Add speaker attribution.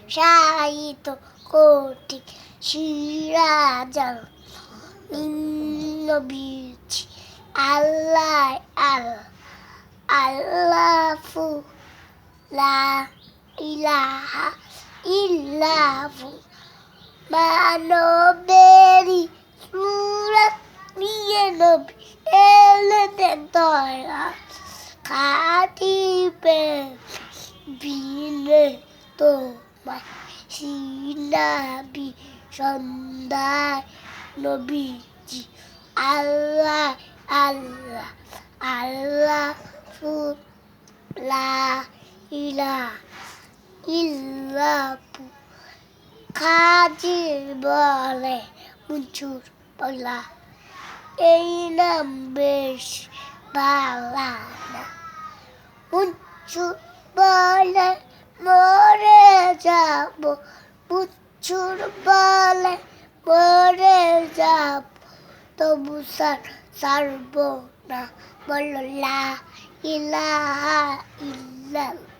Speaker 1: শায়িত কোটি সিরাজাল নবীজি আল্লাহ আল্লাহ আল্লাহু লা ইলাহা ইল্লাহু মানবেরি সুরত নিয়ে নবী এলেন দয়া খাটিবে বিলে তোমায় সিনাবি সন্ধ্যায় নবীজি আল্লাহ আল্লাহ আল্লাহু লা ইলাহা ইল্লাহু কাজী বলে মঞ্জুর পাগলা এই নাম বেশ বালা না মঞ্জুর বলে মরে যাব মঞ্জুর বলে মরে যাব তবু সারব না বলো লা ইলাহা ইল্লাল্লাহ